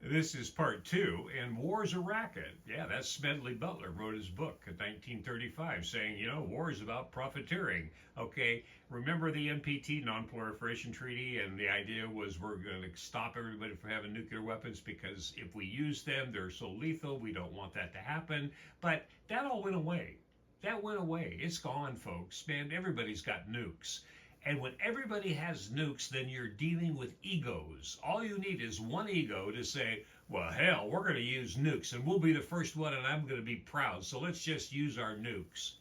This is part two, and War's a Racket. Yeah, that's Smedley Butler wrote his book in 1935 saying, war is about profiteering. Okay, remember the NPT, non-proliferation treaty, and the idea was we're going to stop everybody from having nuclear weapons because if we use them, they're so lethal, we don't want that to happen. But that all went away. That went away. It's gone, folks. Man, everybody's got nukes. And when everybody has nukes, then you're dealing with egos. All you need is one ego to say, well, hell, we're going to use nukes and we'll be the first one and I'm going to be proud. So let's just use our nukes.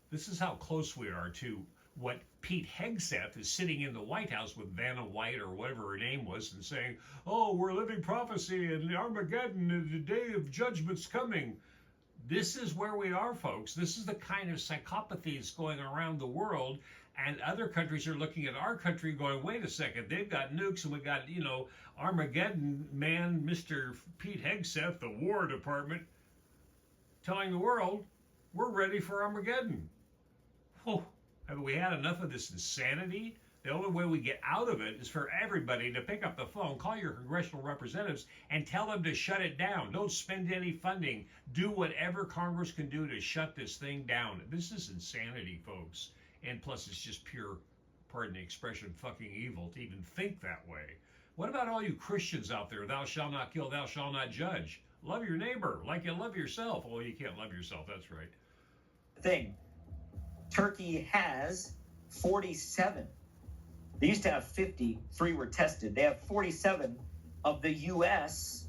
This is how close we are to what Pete Hegseth is sitting in the White House with Vanna White or whatever her name was and saying, oh, we're living prophecy and Armageddon and the day of judgment's coming. This is where we are, folks. This is the kind of psychopathy going around the world, and other countries are looking at our country going, wait a second, they've got nukes and we got, Armageddon man, Mr. Pete Hegseth, the War Department, telling the world, we're ready for Armageddon. Oh, have we had enough of this insanity? The only way we get out of it is for everybody to pick up the phone, call your congressional representatives, and tell them to shut it down. Don't spend any funding. Do whatever Congress can do to shut this thing down. This is insanity, folks. And plus, it's just pure, pardon the expression, fucking evil to even think that way. What about all you Christians out there? Thou shalt not kill, thou shalt not judge. Love your neighbor like you love yourself. Oh, you can't love yourself. That's right. Turkey has 47. They used to have 50. 3 were tested. They have 47 of the U.S.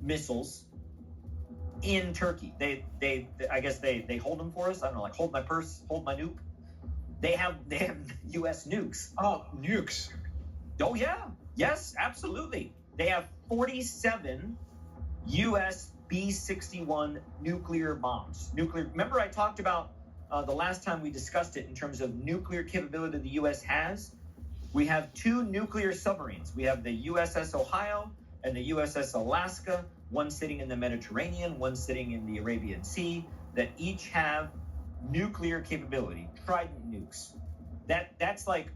Missiles in Turkey. I guess they hold them for us. I don't know, like hold my purse, hold my nuke. They have U.S. nukes. Oh, nukes. Oh yeah, yes, absolutely. They have 47 U.S. B-61 nuclear bombs. Remember, I talked about the last time we discussed it in terms of nuclear capability the U.S. has. We have 2 nuclear submarines. We have the USS Ohio and the USS Alaska, one sitting in the Mediterranean, one sitting in the Arabian Sea, that each have nuclear capability, Trident nukes. That's like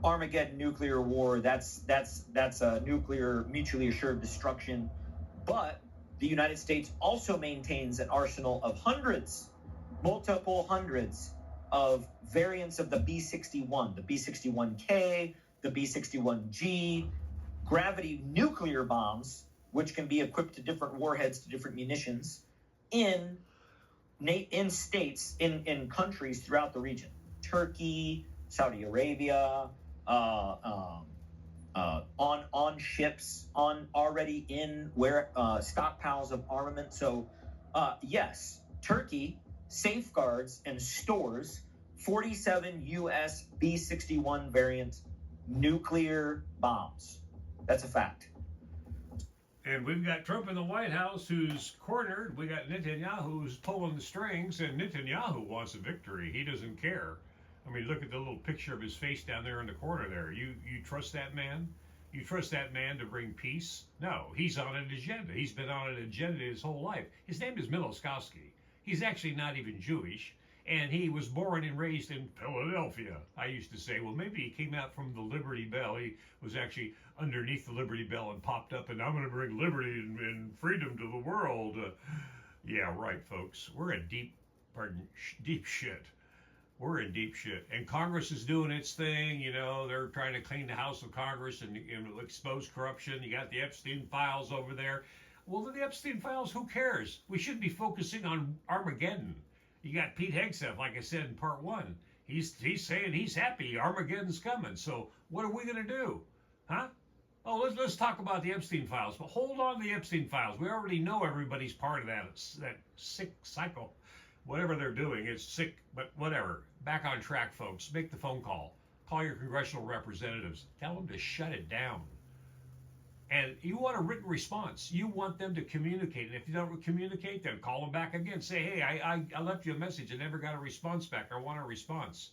Armageddon nuclear war. That's a nuclear mutually assured destruction. But the United States also maintains an arsenal of multiple hundreds of variants of the B-61, the B-61K, the B-61G, gravity nuclear bombs, which can be equipped to different warheads, to different munitions, in states, in countries throughout the region. Turkey, Saudi Arabia, on ships, already in stockpiles of armament. So, yes, Turkey safeguards and stores 47 U.S. B-61 variant nuclear bombs. That's a fact. And we've got Trump in the White House who's cornered. We got Netanyahu who's pulling the strings, and Netanyahu wants a victory. He doesn't care. I mean, look at the little picture of his face down there in the corner there. You trust that man? You trust that man to bring peace? No, he's on an agenda. He's been on an agenda his whole life. His name is Miloskovsky. He's actually not even Jewish, and he was born and raised in Philadelphia. I used to say, well, maybe he came out from the Liberty Bell. He was actually underneath the Liberty Bell and popped up, and I'm going to bring liberty and freedom to the world. Yeah, right, folks. We're in deep shit. We're in deep shit. And Congress is doing its thing. They're trying to clean the House of Congress and expose corruption. You got the Epstein files over there. Well, the Epstein files, who cares? We should be focusing on Armageddon. You got Pete Hegseth, like I said in part 1. He's saying he's happy Armageddon's coming. So what are we going to do? Huh? Oh, let's talk about the Epstein files. But hold on to the Epstein files. We already know everybody's part of that sick cycle. Whatever they're doing, it's sick, but whatever. Back on track, folks. Make the phone call. Call your congressional representatives. Tell them to shut it down. And you want a written response. You want them to communicate. And if you don't communicate, then call them back again. Say, hey, I left you a message. I never got a response back. I want a response.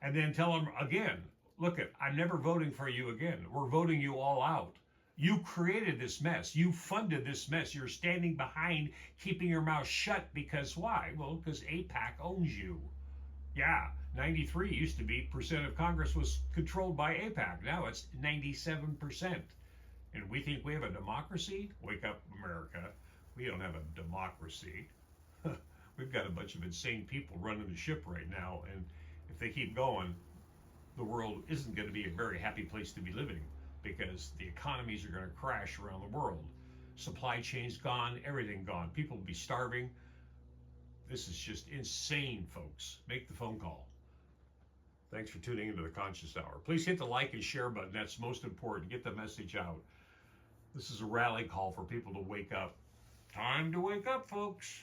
And then tell them again, look, I'm never voting for you again. We're voting you all out. You created this mess. You funded this mess. You're standing behind keeping your mouth shut because why? Well, because AIPAC owns you. Yeah, 93 used to be % of Congress was controlled by AIPAC. Now it's 97%. And we think we have a democracy? Wake up, America. We don't have a democracy. We've got a bunch of insane people running the ship right now, and if they keep going, the world isn't going to be a very happy place to be living, because the economies are going to crash around the world. Supply chains gone, everything gone. People will be starving. This is just insane, folks. Make the phone call. Thanks for tuning into the Conscious Hour. Please hit the like and share button. That's most important. Get the message out. This is a rally call for people to wake up. Time to wake up, folks.